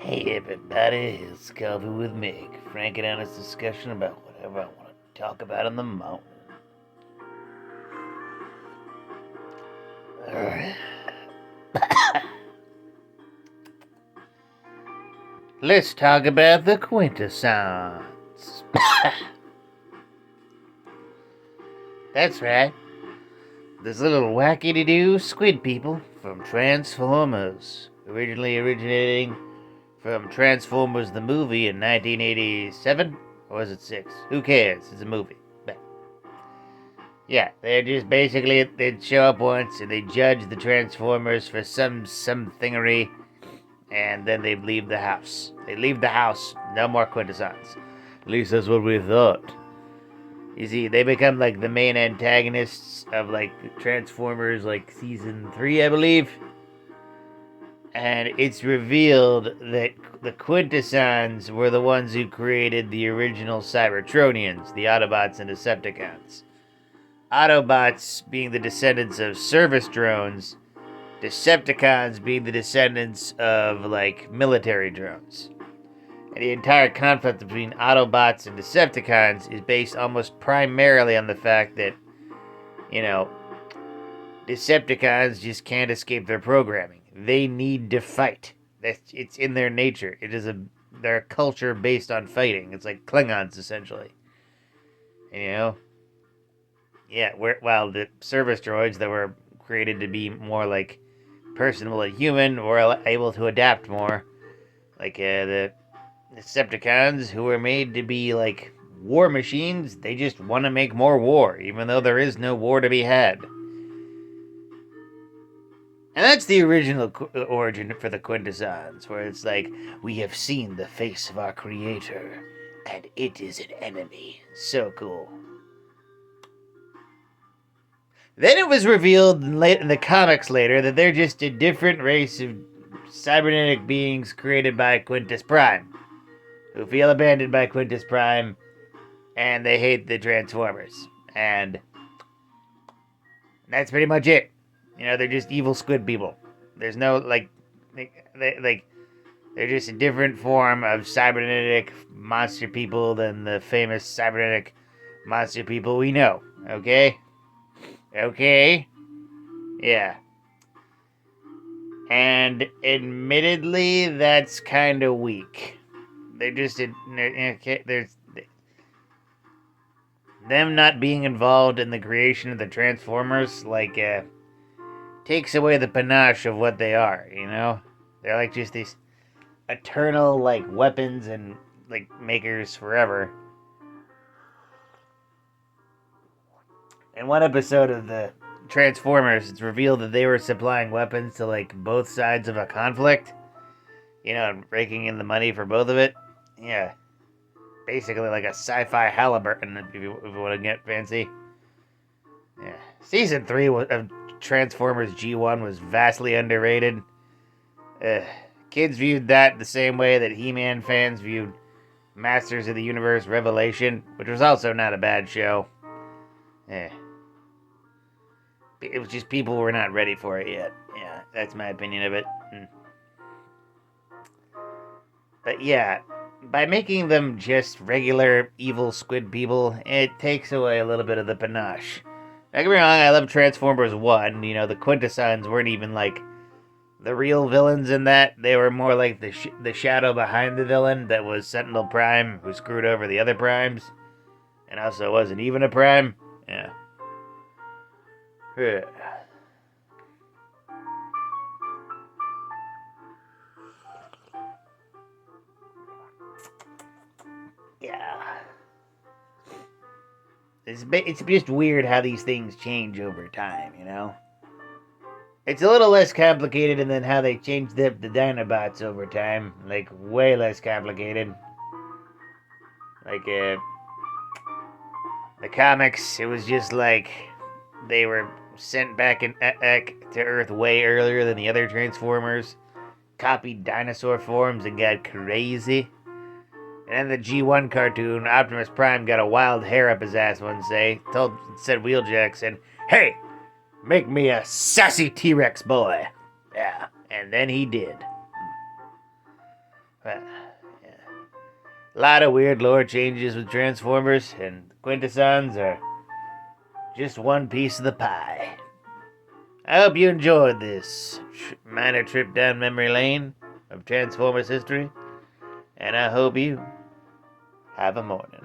Hey everybody, it's Coffee with Mick. Frank and honest discussion about whatever I want to talk about in the moment. Alright. Let's talk about the Quintessons. That's right. This little wacky-de-doo squid people from Transformers. Originally originating from Transformers the movie in 1987? Or was it 6? Who cares? It's a movie. But yeah, they're just basically, they'd show up once and they'd judge the Transformers for some thingery, and then they'd leave the house. They'd leave the house, no more Quintessons. At least that's what we thought. You see, they become like the main antagonists of like Transformers, like season 3, I believe. And it's revealed that the Quintessons were the ones who created the original Cybertronians, the Autobots and Decepticons. Autobots being the descendants of service drones, Decepticons being the descendants of, like, military drones. And the entire conflict between Autobots and Decepticons is based almost primarily on the fact that, you know, Decepticons just can't escape their programming. They need to fight. It's in their nature. It is their culture based on fighting. It's like Klingons, essentially. You know? Yeah, while the service droids that were created to be more like personable and human were able to adapt more. Like the Decepticons, who were made to be like war machines, they just want to make more war, even though there is no war to be had. And that's the original origin for the Quintessons, where it's like, we have seen the face of our creator, and it is an enemy. So cool. Then it was revealed in the comics later that they're just a different race of cybernetic beings created by Quintus Prime, who feel abandoned by Quintus Prime, and they hate the Transformers. And that's pretty much it. You know, they're just evil squid people. There's no, like, they're just a different form of cybernetic monster people than the famous cybernetic monster people we know. Okay? Okay? Yeah. And admittedly, that's kind of weak. They're just, there's them not being involved in the creation of the Transformers, like, takes away the panache of what they are, you know? They're like just these eternal, like, weapons and, like, makers forever. In one episode of the Transformers, it's revealed that they were supplying weapons to, like, both sides of a conflict. You know, raking in the money for both of it. Yeah. Basically like a sci-fi Halliburton, if you want to get fancy. Yeah. Season 3 of Transformers G1 was vastly underrated. Kids viewed that the same way that He-Man fans viewed Masters of the Universe Revelation, which was also not a bad show. It was just people were not ready for it yet. Yeah, that's my opinion of it. But yeah, by making them just regular evil squid people, it takes away a little bit of the panache. Don't get me wrong, I love Transformers 1. You know, the Quintessons weren't even like the real villains in that. They were more like the shadow behind the villain that was Sentinel Prime, who screwed over the other primes. And also wasn't even a prime. Yeah. Yeah. It's just weird how these things change over time, you know? It's a little less complicated than how they changed the Dinobots over time. Like, way less complicated. Like, the comics, it was just like they were sent back to Earth way earlier than the other Transformers, copied dinosaur forms, and got crazy. And in the G1 cartoon, Optimus Prime got a wild hair up his ass one day, said Wheeljack, said, "Hey, make me a sassy T-Rex boy." Yeah, and then he did. Yeah. A lot of weird lore changes with Transformers, and Quintessons are just one piece of the pie. I hope you enjoyed this minor trip down memory lane of Transformers history, and I hope you have a morning.